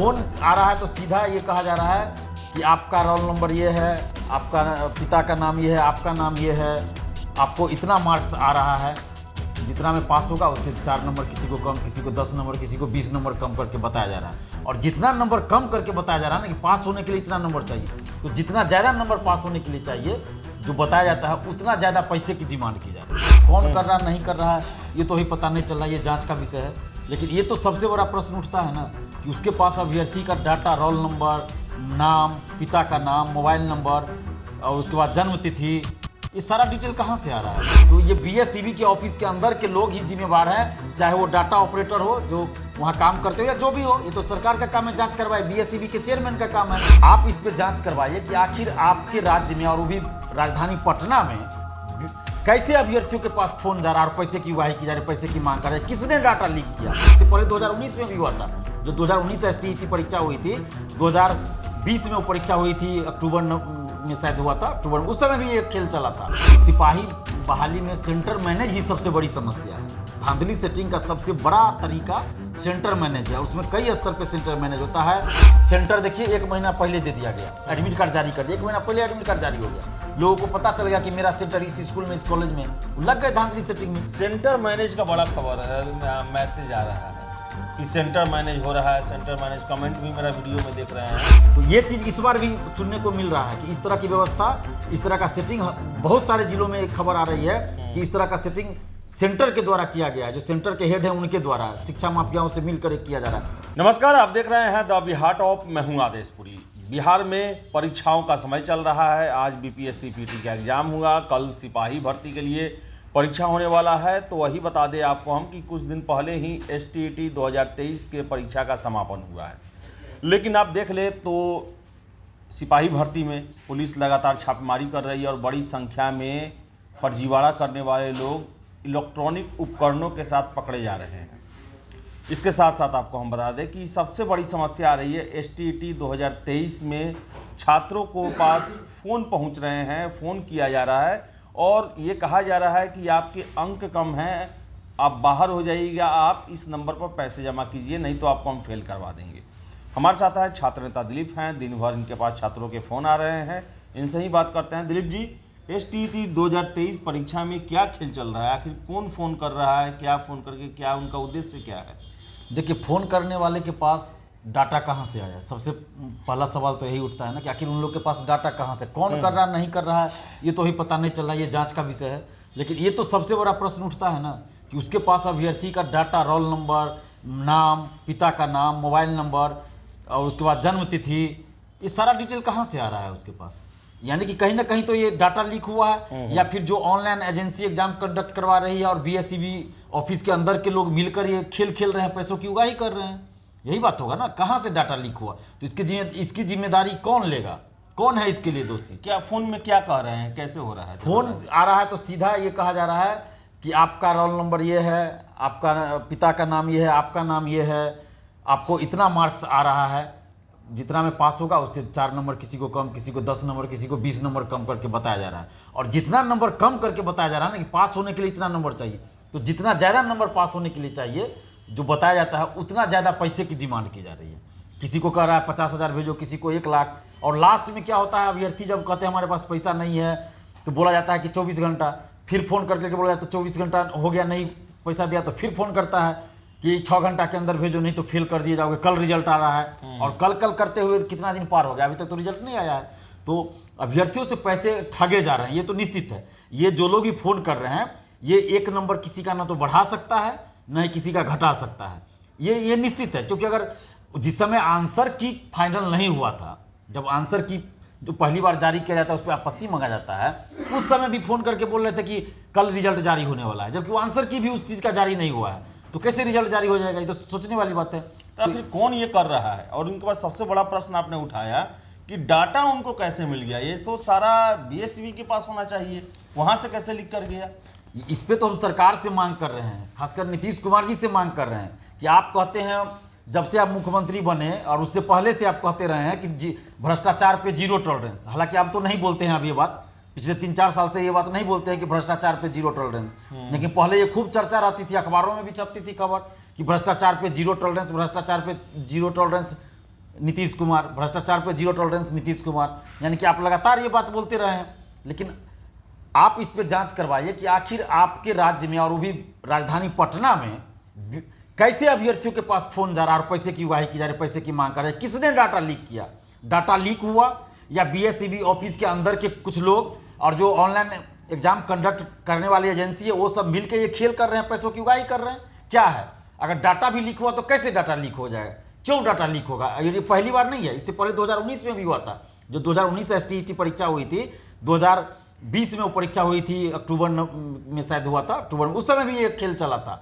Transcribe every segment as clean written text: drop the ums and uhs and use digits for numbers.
Phone आ रहा है तो सीधा ये कहा जा रहा है कि आपका रोल नंबर ये है, आपका पिता का नाम ये है, आपका नाम ये है, आपको इतना मार्क्स आ रहा है, जितना में पास होगा उससे 4 नंबर किसी को कम, किसी को 10 नंबर, किसी को 20 नंबर कम करके बताया जा रहा है। और जितना नंबर कम करके बताया जा रहा है ना कि पास होने के लिए इतना नंबर चाहिए, तो जितना ज़्यादा नंबर पास होने के लिए चाहिए जो बताया जाता है उतना ज़्यादा पैसे की डिमांड की जा रही है। कौन कर रहा नहीं कर रहा है ये तो अभी पता नहीं चल रहा, ये जाँच का विषय है। लेकिन ये तो सबसे बड़ा प्रश्न उठता है ना कि उसके पास अभ्यर्थी का डाटा, रोल नंबर, नाम, पिता का नाम, मोबाइल नंबर और उसके बाद जन्म तिथि, ये सारा डिटेल कहाँ से आ रहा है? तो ये बीएसईबी के ऑफिस के अंदर के लोग ही जिम्मेवार हैं, चाहे वो डाटा ऑपरेटर हो जो वहाँ काम करते हो या जो भी हो। ये तो सरकार का काम है जांच करवाए, बीएसईबी के चेयरमैन का काम है। आप इस पे जांच करवाइए कि आखिर आपके राज्य में और वो भी राजधानी पटना में कैसे अभ्यर्थियों के पास फोन जा रहा है और पैसे की उगाही की जा रही है, पैसे की मांग कर रहे हैं, किसने डाटा लीक किया? इससे पहले 2019 में भी हुआ था, जो 2019 एसटीईटी परीक्षा हुई थी, 2020 में वो परीक्षा हुई थी, अक्टूबर में शायद हुआ था, अक्टूबर में, उस समय भी ये खेल चला था। सिपाही बहाली में सेंटर मैनेज ही सबसे बड़ी समस्या है। धांधली सेटिंग का सबसे बड़ा तरीका सेंटर मैनेज है, उसमें कई स्तर पे सेंटर मैनेज होता है। सेंटर देखिए 1 महीना पहले दे दिया गया, एडमिट कार्ड जारी कर दिया, 1 महीना पहले एडमिट कार्ड जारी हो गया, लोगों को पता चल गया कि मेरा सेंटर इस स्कूल में, इस कॉलेज में, लग गए धांधली सेटिंग में। सेंटर मैनेज का बड़ा खबर है, मैसेज आ रहा है कि सेंटर मैनेज हो रहा है, सेंटर मैनेज, कमेंट भी मेरा वीडियो में देख रहे हैं। तो ये चीज़ इस बार भी सुनने को मिल रहा है कि इस तरह की व्यवस्था, इस तरह का सेटिंग बहुत सारे जिलों में एक खबर आ रही है कि इस तरह का सेटिंग सेंटर के द्वारा किया गया है, जो सेंटर के हेड हैं उनके द्वारा शिक्षा माफियाओं से मिलकर किया जा रहा है। नमस्कार, आप देख रहे हैं द बिहार टॉप, मैं हूं आदेशपुरी। बिहार में परीक्षाओं का समय चल रहा है। आज बीपीएससी पीटी का एग्जाम हुआ, कल सिपाही भर्ती के लिए परीक्षा होने वाला है। तो वही बता दें आपको हम कि कुछ दिन पहले ही एसटीईटी 2023 के परीक्षा का समापन हुआ है। लेकिन आप देख ले तो सिपाही भर्ती में पुलिस लगातार छापेमारी कर रही है और बड़ी संख्या में फर्जीवाड़ा करने वाले लोग इलेक्ट्रॉनिक उपकरणों के साथ पकड़े जा रहे हैं। इसके साथ साथ आपको हम बता दें कि सबसे बड़ी समस्या आ रही है एसटीईटी 2023 में छात्रों को पास फ़ोन पहुंच रहे हैं, फ़ोन किया जा रहा है और ये कहा जा रहा है कि आपके अंक कम हैं, आप बाहर हो जाइएगा, आप इस नंबर पर पैसे जमा कीजिए, नहीं तो आपको हम फेल करवा देंगे। हमारे साथ है छात्र नेता दिलीप हैं, दिन भर इनके पास छात्रों के फ़ोन आ रहे हैं, इनसे ही बात करते हैं। दिलीप जी, एसटीईटी 2023 परीक्षा में क्या खेल चल रहा है? आखिर कौन फ़ोन कर रहा है, क्या फ़ोन करके, क्या उनका उद्देश्य क्या है? देखिए, फ़ोन करने वाले के पास डाटा कहाँ से आया? सबसे पहला सवाल तो यही उठता है ना कि आखिर उन लोग के पास डाटा कहाँ से, कौन कर रहा नहीं कर रहा है ये तो अभी पता नहीं चल रहा, ये जांच का विषय है। लेकिन ये तो सबसे बड़ा प्रश्न उठता है ना कि उसके पास अभ्यर्थी का डाटा, रोल नंबर, नाम, पिता का नाम, मोबाइल नंबर और उसके बाद जन्म तिथि, ये सारा डिटेल कहाँ से आ रहा है उसके पास? यानी कि कहीं ना कहीं तो ये डाटा लीक हुआ है, या फिर जो ऑनलाइन एजेंसी एग्जाम कंडक्ट करवा रही है और बीएसईबी ऑफिस के अंदर के लोग मिलकर ये खेल खेल रहे हैं, पैसों की उगाही कर रहे हैं। यही बात होगा ना, कहाँ से डाटा लीक हुआ? तो इसकी जिम्मेदारी कौन लेगा? कौन है इसके लिए दोषी? क्या फ़ोन में क्या कह रहे हैं, कैसे हो रहा है? फोन आ रहा है तो सीधा ये कहा जा रहा है कि आपका रोल नंबर ये है, आपका पिता का नाम ये है, आपका नाम ये है, आपको इतना मार्क्स आ रहा है, जितना में पास होगा उससे 4 नंबर किसी को कम, किसी को 10 नंबर, किसी को 20 नंबर कम करके बताया जा रहा है। और जितना नंबर कम करके बताया जा रहा है ना कि पास होने के लिए इतना नंबर चाहिए, तो जितना ज़्यादा नंबर पास होने के लिए चाहिए जो बताया जाता है उतना ज़्यादा पैसे की डिमांड की जा रही है। किसी को कह रहा है 50,000 भेजो, किसी को 1 लाख। और लास्ट में क्या होता है, अभ्यर्थी जब कहते हैं हमारे पास पैसा नहीं है तो बोला जाता है कि 24 घंटा, फिर फ़ोन करके बोला जाता है 24 घंटा हो गया नहीं पैसा दिया, तो फिर फ़ोन करता है कि 6 घंटा के अंदर भेजो नहीं तो फेल कर दिए जाओगे, कल रिजल्ट आ रहा है। और कल करते हुए कितना दिन पार हो गया, अभी तक तो रिजल्ट नहीं आया है। तो अभ्यर्थियों से पैसे ठगे जा रहे हैं, ये तो निश्चित है। ये जो लोग भी फ़ोन कर रहे हैं, ये 1 नंबर किसी का ना तो बढ़ा सकता है न ही किसी का घटा सकता है, ये निश्चित है। क्योंकि अगर जिस समय आंसर की फाइनल नहीं हुआ था, जब आंसर की जो पहली बार जारी किया जाता है उस पर आपत्ति मांगा जाता है, उस समय भी फ़ोन करके बोल रहे थे कि कल रिजल्ट जारी होने वाला है, जबकि वो आंसर की भी उस चीज़ का जारी नहीं हुआ है, तो कैसे रिजल्ट जारी हो जाएगा? ये तो सोचने वाली बात है। तो फिर कौन ये कर रहा है? और उनके पास सबसे बड़ा प्रश्न आपने उठाया कि डाटा उनको कैसे मिल गया? ये तो सारा बीएसईबी के पास होना चाहिए, वहां से कैसे लीक कर गया? इस पे तो हम सरकार से मांग कर रहे हैं, खासकर नीतीश कुमार जी से मांग कर रहे हैं कि आप कहते हैं जब से आप मुख्यमंत्री बने और उससे पहले से आप कहते रहे हैं कि भ्रष्टाचार पे 0 टॉलरेंस। हालांकि आप तो नहीं बोलते हैं अब ये बात, पिछले 3-4 साल से ये बात नहीं बोलते हैं कि भ्रष्टाचार पे 0 टॉलरेंस, लेकिन पहले ये खूब चर्चा रहती थी, अखबारों में भी छपती थी खबर कि भ्रष्टाचार पे 0 टॉलरेंस, भ्रष्टाचार पे 0 टॉलरेंस। नीतीश कुमार, भ्रष्टाचार पे जीरो टॉलरेंस नीतीश कुमार, यानी कि आप लगातार ये बात बोलते रहे हैं। लेकिन आप इस पे जांच करवाइए कि आखिर आपके राज्य में और वो भी राजधानी पटना में कैसे अभ्यर्थियों के पास फोन जा रहा है और पैसे की उगाही की जा रही है, पैसे की मांग कर रहे हैं। किसने डाटा लीक किया? डाटा लीक हुआ या बीएसईबी ऑफिस के अंदर के कुछ लोग और जो ऑनलाइन एग्जाम कंडक्ट करने वाली एजेंसी है वो सब मिलकर ये खेल कर रहे हैं, पैसों की उगाही कर रहे हैं? क्या है? अगर डाटा भी लीक हुआ तो कैसे डाटा लीक हो जाएगा? क्यों डाटा लीक होगा? ये पहली बार नहीं है, इससे पहले 2019 में भी हुआ था। जो 2019 एसटीईटी परीक्षा हुई थी, 2020 में वो परीक्षा हुई थी, अक्टूबर में शायद हुआ था, अक्टूबर में, उस समय भी ये खेल चला था।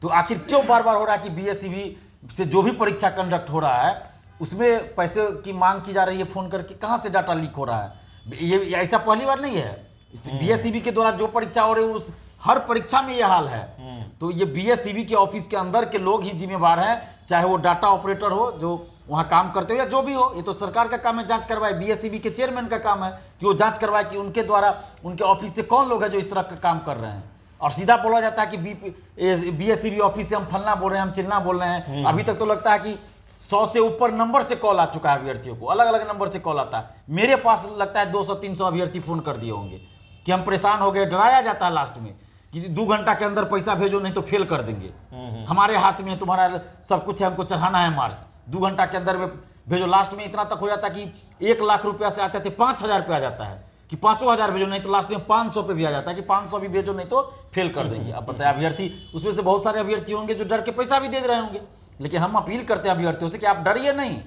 तो आखिर क्यों बार बार हो रहा है कि बीएसईबी से जो भी परीक्षा कंडक्ट हो रहा है उसमें पैसे की मांग की जा रही है फोन करके? कहाँ से डाटा लीक हो रहा है? ये ऐसा पहली बार नहीं है। बीएसईबी के द्वारा जो परीक्षा हो रही है उस हर परीक्षा में ये हाल है। तो ये बीएसईबी के ऑफिस के अंदर के लोग ही जिम्मेवार हैं, चाहे वो डाटा ऑपरेटर हो जो वहाँ काम करते हो या जो भी हो। ये तो सरकार का काम है जांच करवाए। बीएसईबी के चेयरमैन का काम है कि वो जांच करवाए कि उनके द्वारा उनके ऑफिस से कौन लोग हैं जो इस तरह का काम कर रहे हैं। और सीधा बोला जाता है कि बीएसईबी ऑफिस से हम फलना बोल रहे हैं, हम चिल्ला बोल रहे हैं। अभी तक तो लगता है कि 100 से ऊपर नंबर से कॉल आ चुका है अभ्यर्थियों को, अलग अलग नंबर से कॉल आता है। मेरे पास लगता है 200-300 अभ्यर्थी फोन कर दिए होंगे कि हम परेशान हो गए। डराया जाता है लास्ट में कि 2 घंटा के अंदर पैसा भेजो नहीं तो फेल कर देंगे, हमारे हाथ में तुम्हारा सब कुछ है, हमको चढ़ाना है मार्क्स, 2 घंटा के अंदर में भेजो। लास्ट में इतना तक हो जाता है कि 1 लाख रुपया से आते थे 5,000 पे आ जाता है कि 5,000 भेजो, नहीं तो लास्ट में 500 पे भी आ जाता है कि 500 भी भेजो नहीं तो फेल कर देंगे। अब बताए अभ्यर्थी, उसमें से बहुत सारे अभ्यर्थी होंगे जो डर के पैसा भी दे रहे होंगे। लेकिन हम अपील करते हैं अभ्यर्थियों से कि आप डरिए नहीं,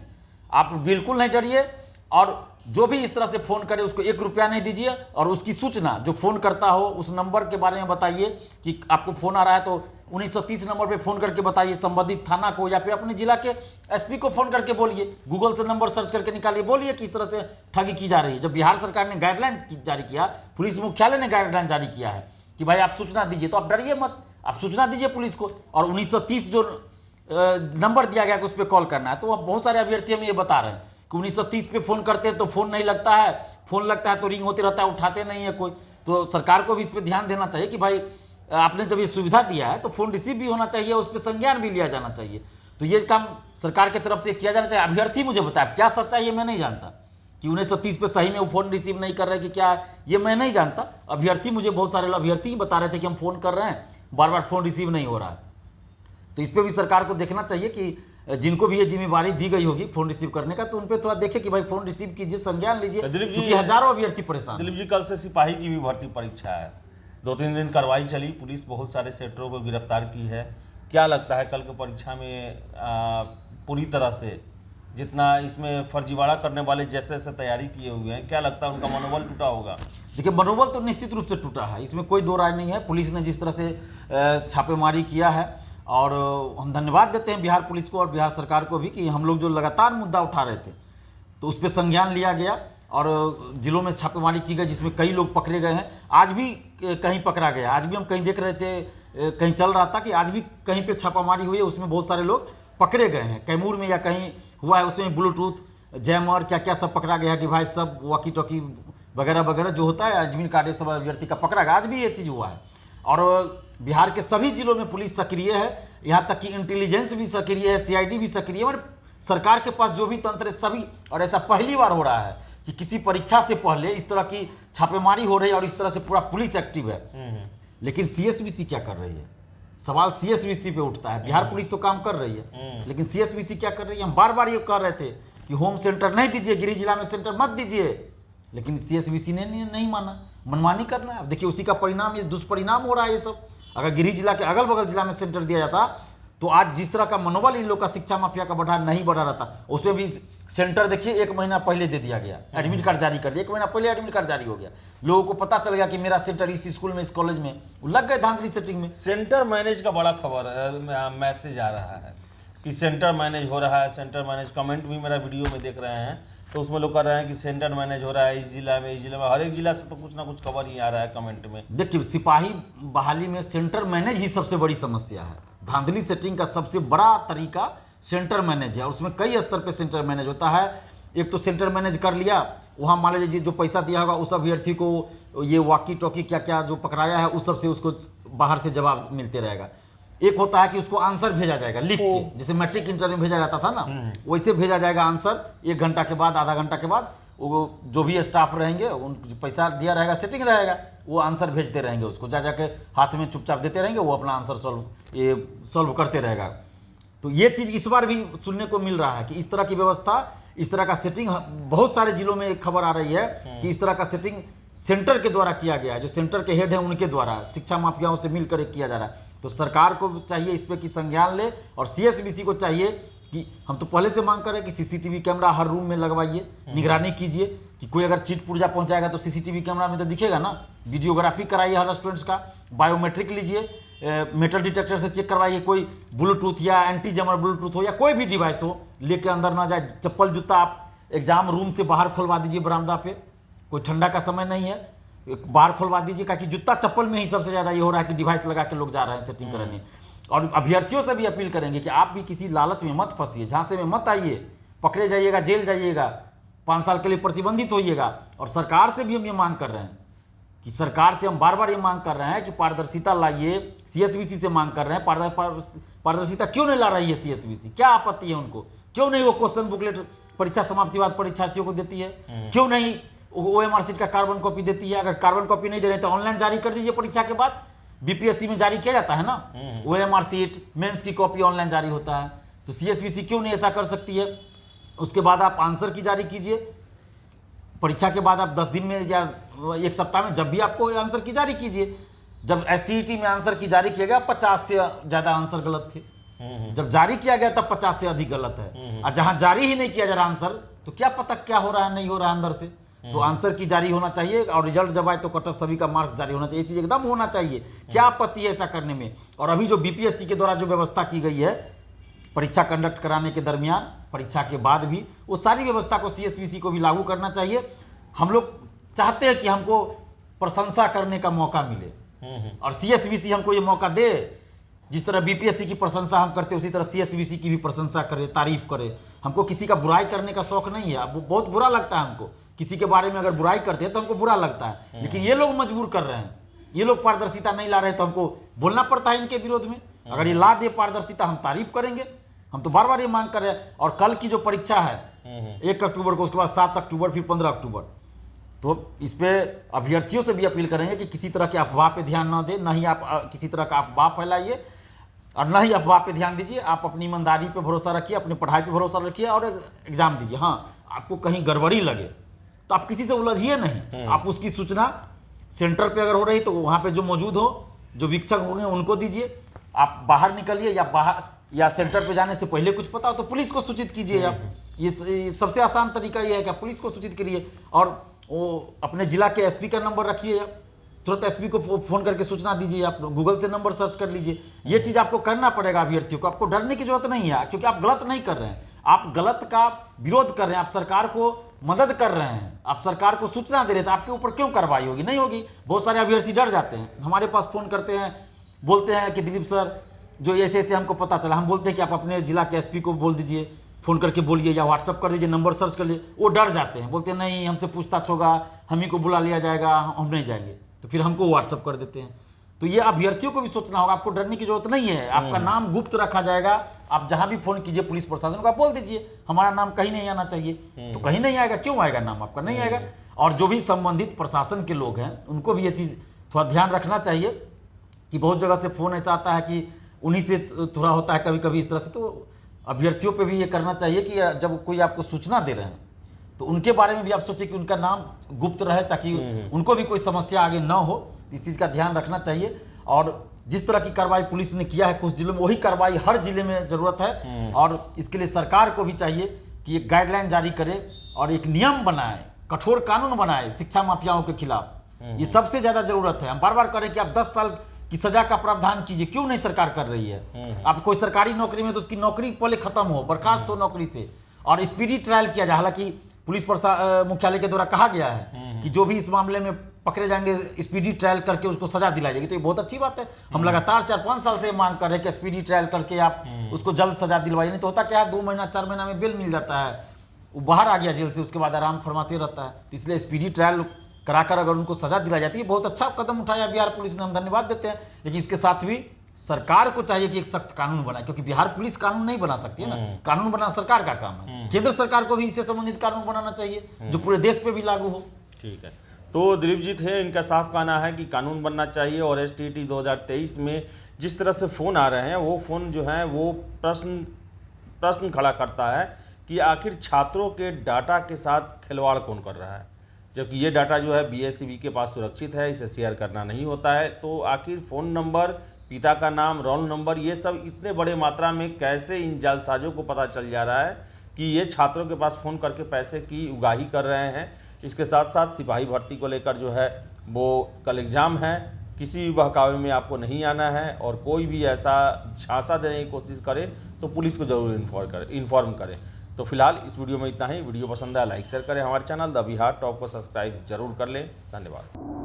आप बिल्कुल नहीं डरिए। और जो भी इस तरह से फोन करे उसको 1 रुपया नहीं दीजिए। और उसकी सूचना जो फोन करता हो उस नंबर के बारे में बताइए कि आपको फोन आ रहा है तो 1930 नंबर पे फोन करके बताइए संबंधित थाना को, या फिर अपने जिला के एसपी को फोन करके बोलिए, गूगल से नंबर सर्च करके निकालिए, बोलिए कि इस तरह से ठगी की जा रही है। जब बिहार सरकार ने गाइडलाइन जारी किया, पुलिस मुख्यालय ने गाइडलाइन जारी किया है कि भाई आप सूचना दीजिए, तो आप डरिए मत, आप सूचना दीजिए पुलिस को। और 1930 जो नंबर दिया गया कि उस पर कॉल करना है, तो अब बहुत सारे अभ्यर्थी हमें ये बता रहे हैं कि 1930 पे फोन करते हैं तो फोन नहीं लगता है, फोन लगता है तो रिंग होते रहता है, उठाते नहीं है कोई। तो सरकार को भी इस पे ध्यान देना चाहिए कि भाई आपने जब ये सुविधा दिया है तो फोन रिसीव भी होना चाहिए, उस पर संज्ञान भी लिया जाना चाहिए। तो ये काम सरकार की तरफ से किया जाना चाहिए। अभ्यर्थी मुझे बताया, क्या सच्चाई है मैं नहीं जानता कि 1930 पे सही में वो फोन रिसीव नहीं कर रहे कि क्या, ये मैं नहीं जानता। अभ्यर्थी, मुझे बहुत सारे अभ्यर्थी बता रहे थे कि हम फोन कर रहे हैं, बार बार फोन रिसीव नहीं हो रहा है। तो इस पर भी सरकार को देखना चाहिए कि जिनको भी ये जिम्मेवारी दी गई होगी फोन रिसीव करने का, तो उन पर थोड़ा देखे कि भाई फोन रिसीव कीजिए, संज्ञान लीजिए, क्योंकि हजारों अभ्यर्थी परेशान। दिलीप जी, कल से सिपाही की भी भर्ती परीक्षा है, 2-3 दिन कार्रवाई चली, पुलिस बहुत सारे सेक्टरों को गिरफ्तार की है। क्या लगता है कल की परीक्षा में पूरी तरह से जितना इसमें फर्जीवाड़ा करने वाले जैसे जैसे तैयारी किए हुए हैं, क्या लगता है उनका मनोबल टूटा होगा? देखिए, मनोबल तो निश्चित रूप से टूटा है, इसमें कोई दो राय नहीं है। पुलिस ने जिस तरह से छापेमारी किया है, और हम धन्यवाद देते हैं बिहार पुलिस को और बिहार सरकार को भी कि हम लोग जो लगातार मुद्दा उठा रहे थे तो उस पर संज्ञान लिया गया और जिलों में छापेमारी की गई, जिसमें कई लोग पकड़े गए हैं। आज भी कहीं पकड़ा गया, आज भी हम कहीं देख रहे थे, कहीं चल रहा था कि आज भी कहीं पे छापामारी हुई है, उसमें बहुत सारे लोग पकड़े गए हैं। कैमूर में या कहीं हुआ है, उसमें ब्लूटूथ, जैमर, क्या क्या सब पकड़ा गया है, डिवाइस सब, वॉकी टॉकी वगैरह वगैरह जो होता है, एडमिट कार्ड, ये सब अभ्यर्थी का पकड़ा गया। आज भी ये चीज़ हुआ है। और बिहार के सभी जिलों में पुलिस सक्रिय है, यहाँ तक कि इंटेलिजेंस भी सक्रिय है, सीआईडी भी सक्रिय है। मतलब सरकार के पास जो भी तंत्र है सभी, और ऐसा पहली बार हो रहा है कि किसी परीक्षा से पहले इस तरह की छापेमारी हो रही है और इस तरह से पूरा पुलिस एक्टिव है। लेकिन सीएसबीसी क्या कर रही है? सवाल सीएसबीसी पे उठता है। बिहार पुलिस तो काम कर रही है, लेकिन सीएसबीसी क्या कर रही है? हम बार बार ये कह रहे थे कि होम सेंटर नहीं दीजिए, गिरिडीह जिला में सेंटर मत दीजिए, लेकिन सीएसबीसी ने नहीं माना, मनमानी करना है। अब देखिए उसी का परिणाम, ये दुष्परिणाम हो रहा है ये सब। अगर गिरिडीह जिला के अगल बगल जिला में सेंटर दिया जाता तो आज जिस तरह का मनोबल इन लोग का शिक्षा माफिया का बढ़ा नहीं बढ़ा रहता। उसमें भी सेंटर देखिए 1 महीना पहले दे दिया गया, एडमिट कार्ड जारी कर दिया, 1 महीना पहले एडमिट कार्ड जारी हो गया। लोगों को पता चल गया कि मेरा सेंटर इस स्कूल में, इस कॉलेज में, लग गए धांधली सेटिंग में। सेंटर मैनेज का बड़ा खबर मैसेज आ रहा है कि सेंटर मैनेज हो रहा है, सेंटर मैनेज। कमेंट भी मेरा वीडियो में देख रहे हैं तो उसमें लोग कर रहे हैं कि सेंटर मैनेज हो रहा है इस जिला में, इस जिला में। हर एक जिला से तो कुछ ना कुछ खबर ही आ रहा है कमेंट में। देखिए, सिपाही बहाली में सेंटर मैनेज ही सबसे बड़ी समस्या है। धांधली सेटिंग का सबसे बड़ा तरीका सेंटर मैनेज है, और उसमें कई स्तर पे सेंटर मैनेज होता है। एक तो सेंटर मैनेज कर लिया, वहाँ मान लीजिए जो पैसा दिया होगा उस अभ्यर्थी को ये वॉकी टॉकी क्या क्या जो पकड़ाया है उस सब से उसको बाहर से जवाब मिलते रहेगा। एक होता है कि उसको आंसर भेजा जाएगा लिख के, जैसे मैट्रिक इंटर में भेजा जाता था ना, वैसे भेजा जाएगा आंसर 1 घंटा के बाद, आधा घंटा के बाद। वो जो भी स्टाफ रहेंगे, उन पैसा दिया रहेगा, सेटिंग रहेगा, वो आंसर भेजते रहेंगे उसको, जा जाके हाथ में चुपचाप देते रहेंगे, वो अपना आंसर सॉल्व करते रहेगा। तो ये चीज़ इस बार भी सुनने को मिल रहा है कि इस तरह की व्यवस्था, इस तरह का सेटिंग बहुत सारे जिलों में एक खबर आ रही है कि इस तरह का सेटिंग सेंटर के द्वारा किया गया है, जो सेंटर के हेड हैं उनके द्वारा शिक्षा माफियाओं से मिलकर किया जा रहा है। तो सरकार को चाहिए इस पे कि संज्ञान ले, और सीएसबीसी को चाहिए कि हम तो पहले से मांग कर रहे हैं कि सीसीटीवी कैमरा हर रूम में लगवाइए, निगरानी कीजिए कि कोई अगर चीट पुर्जा पहुंचाएगा तो सीसीटीवी कैमरा में तो दिखेगा ना, वीडियोग्राफी कराइए हर स्टूडेंट्स का, बायोमेट्रिक लीजिए, मेटल डिटेक्टर से चेक करवाइए, कोई ब्लूटूथ या एंटी जमर ब्लूटूथ हो या कोई भी डिवाइस हो लेके अंदर ना जाए। चप्पल जूता आप एग्जाम रूम से बाहर खुलवा दीजिए, बरामदा पे, कोई ठंडा का समय नहीं है, बाहर खुलवा दीजिए, क्योंकि जूता चप्पल में ही सबसे ज़्यादा ये हो रहा है कि डिवाइस लगा के लोग जा रहे हैं सेटिंग करने। और अभ्यर्थियों से भी अपील करेंगे कि आप भी किसी लालच में मत फंसिए, झांसे में मत आइए, पकड़े जाइएगा, जेल जाइएगा, 5 साल के लिए प्रतिबंधित होइएगा। और सरकार से भी हम ये मांग कर रहे हैं कि सरकार से हम बार बार ये मांग कर रहे हैं कि पारदर्शिता लाइए, सीएसबीसी से मांग कर रहे हैं, पारदर्शिता क्यों नहीं ला रही है सीएसबीसी, क्या आपत्ति है उनको, क्यों नहीं वो क्वेश्चन बुकलेट परीक्षा समाप्ति बाद परीक्षार्थियों को देती है, क्यों नहीं ओएमआर शीट का कार्बन कॉपी देती है। अगर कार्बन कॉपी नहीं दे रहे तो ऑनलाइन जारी कर दीजिए, परीक्षा के बाद बीपीएससी में जारी किया जाता है ना, ओएमआर शीट मेंस की कॉपी ऑनलाइन जारी होता है। तो सीएसबीसी क्यों नहीं ऐसा कर सकती है। उसके बाद आप आंसर की जारी कीजिए, परीक्षा के बाद आप 10 दिन में या 1 सप्ताह में जब भी आपको आंसर की जारी कीजिए। जब एसटीईटी में आंसर की जारी किया गया 50 से ज़्यादा आंसर गलत थे, जब जारी किया गया तब 50 से अधिक गलत है। और जहां जारी ही नहीं किया जा रहा आंसर, तो क्या पता क्या हो रहा है, नहीं हो रहा है अंदर से। तो आंसर की जारी होना चाहिए, और रिजल्ट जब आए तो कट ऑफ सभी का मार्क्स जारी होना चाहिए। ये चीज़ एकदम होना चाहिए, क्या आपत्ति है ऐसा करने में। और अभी जो बीपीएससी के द्वारा जो व्यवस्था की गई है परीक्षा कंडक्ट कराने के दरमियान, परीक्षा के बाद भी, वो सारी व्यवस्था को सीएसबीसी को भी लागू करना चाहिए। हम लोग चाहते हैं कि हमको प्रशंसा करने का मौका मिले, और सीएसबीसी हमको ये मौका दे। जिस तरह बीपीएससी की प्रशंसा हम करते हैं, उसी तरह सीएसबीसी की भी प्रशंसा करे, तारीफ करे। हमको किसी का बुराई करने का शौक नहीं है। अब बहुत बुरा लगता है हमको, किसी के बारे में अगर बुराई करते हैं तो हमको बुरा लगता है, लेकिन ये लोग मजबूर कर रहे हैं, ये लोग पारदर्शिता नहीं ला रहे, तो हमको बोलना पड़ता है इनके विरोध में। अगर ये ला दे पारदर्शिता, हम तारीफ करेंगे। हम तो बार बार ये मांग कर रहे हैं। और कल की जो परीक्षा है 1 अक्टूबर को, उसके बाद 7 अक्टूबर, फिर 15 अक्टूबर, तो इस पे अभ्यर्थियों से भी अपील करेंगे कि किसी तरह के अफवाह पे ध्यान न दें, ना ही आप किसी तरह का अफवाह फैलाइए, और ना ही अफवाह पे ध्यान दीजिए। आप अपनी ईमानदारी पे भरोसा रखिए, अपनी पढ़ाई पे भरोसा रखिए, और एग्जाम दीजिए। हाँ, आपको कहीं गड़बड़ी लगे तो आप किसी से उलझिए नहीं, आप उसकी सूचना सेंटर पे अगर हो रही तो वहाँ पे जो मौजूद हो, जो वीक्षक होंगे उनको दीजिए। आप बाहर निकलिए, या सेंटर पे जाने से पहले कुछ पता हो तो पुलिस को सूचित कीजिए आप। ये सबसे आसान तरीका ये है कि आप पुलिस को सूचित करिए, और वो अपने जिला के एसपी का नंबर रखिए, आप तुरंत एसपी को फोन करके सूचना दीजिए। आप गूगल से नंबर सर्च कर लीजिए। ये चीज़ आपको करना पड़ेगा अभ्यर्थियों को। आपको डरने की जरूरत नहीं है, क्योंकि आप गलत नहीं कर रहे हैं, आप गलत का विरोध कर रहे हैं, आप सरकार को मदद कर रहे हैं, आप सरकार को सूचना दे रहे थे। आपके ऊपर क्यों कार्रवाई होगी, नहीं होगी। बहुत सारे अभ्यर्थी डर जाते हैं, हमारे पास फ़ोन करते हैं, बोलते हैं कि दिलीप सर जो ऐसे ऐसे हमको पता चला। हम बोलते हैं कि आप अपने जिला के एसपी को बोल दीजिए, फ़ोन करके बोलिए, या व्हाट्सअप कर दीजिए, नंबर सर्च कर लीजिए। वो डर जाते हैं, बोलते हैं नहीं हमसे पूछताछ होगा, हम ही को बुला लिया जाएगा, हम नहीं जाएंगे। तो फिर हमको व्हाट्सअप कर देते हैं। तो ये अभ्यर्थियों को भी सोचना होगा, आपको डरने की जरूरत नहीं है। आपका नाम गुप्त रखा जाएगा। आप जहां भी फोन कीजिए पुलिस प्रशासन को, आप बोल दीजिए हमारा नाम कहीं नहीं आना चाहिए। तो कहीं नहीं आएगा, क्यों आएगा नाम आपका, नहीं आएगा। और जो भी संबंधित प्रशासन के लोग हैं उनको भी ये चीज़ थोड़ा ध्यान रखना चाहिए कि बहुत जगह से फ़ोन ऐसा आता है कि उन्हीं से थोड़ा होता है कभी कभी इस तरह से। तो अभ्यर्थियों पे भी ये करना चाहिए कि जब कोई आपको सूचना दे रहे हैं तो उनके बारे में भी आप सोचें कि उनका नाम गुप्त रहे, ताकि उनको भी कोई समस्या आगे न हो। इस चीज़ का ध्यान रखना चाहिए। और जिस तरह की कार्रवाई पुलिस ने किया है कुछ जिलों में, वही कार्रवाई हर जिले में ज़रूरत है। और इसके लिए सरकार को भी चाहिए कि एक गाइडलाइन जारी करे और एक नियम बनाए, कठोर कानून बनाए शिक्षा माफियाओं के खिलाफ। ये सबसे ज़्यादा ज़रूरत है। हम बार बार करें कि आप 10 साल की सजा का प्रावधान कीजिए, क्यों नहीं सरकार कर रही है। आप कोई सरकारी नौकरी में तो उसकी नौकरी पहले खत्म हो, बर्खास्त हो नौकरी से, और स्पीडी ट्रायल किया जाए। हालांकि पुलिस मुख्यालय के द्वारा कहा गया है कि जो भी इस मामले में पकड़े जाएंगे स्पीडी ट्रायल करके उसको सजा दिलाई जाएगी। तो ये बहुत अच्छी बात है। हम लगातार 4-5 साल से मांग कर रहे हैं कि स्पीडी ट्रायल करके आप उसको जल्द सजा दिलवाइए। नहीं तो होता क्या है, 2 महीना 4 महीना में बेल मिल जाता है, वो बाहर आ गया जेल से, उसके बाद आराम फरमाते रहता है। तो इसलिए स्पीडी ट्रायल कराकर अगर उनको सजा दिलाई जाती है, बहुत अच्छा कदम उठाया बिहार पुलिस ने, हम धन्यवाद देते हैं। लेकिन इसके साथ भी सरकार को चाहिए कि एक सख्त कानून बनाए, क्योंकि बिहार पुलिस कानून नहीं बना सकती है ना, कानून बनाना सरकार का काम है। केंद्र सरकार को भी इससे संबंधित कानून बनाना चाहिए जो पूरे देश पे भी लागू हो। ठीक है, तो दिलीप जी थे, इनका साफ कहना है कि कानून बनना चाहिए और एसटीईटी 2023 में जिस तरह से फ़ोन आ रहे हैं वो फ़ोन जो है वो प्रश्न खड़ा करता है कि आखिर छात्रों के डाटा के साथ खिलवाड़ कौन कर रहा है, जबकि ये डाटा जो है बीएसईबी के पास सुरक्षित है, इसे शेयर करना नहीं होता है। तो आखिर फ़ोन नंबर, पिता का नाम, रोल नंबर, ये सब इतने बड़े मात्रा में कैसे इन जालसाजों को पता चल जा रहा है कि ये छात्रों के पास फ़ोन करके पैसे की उगाही कर रहे हैं। इसके साथ साथ सिपाही भर्ती को लेकर जो है वो कल एग्ज़ाम है, किसी भी बहकावे में आपको नहीं आना है और कोई भी ऐसा झांसा देने की कोशिश करे तो पुलिस को ज़रूर इन्फॉर्म करें। तो फिलहाल इस वीडियो में इतना ही। वीडियो पसंद आया लाइक शेयर करें, हमारे चैनल द बिहार टॉप को सब्सक्राइब जरूर कर लें। धन्यवाद।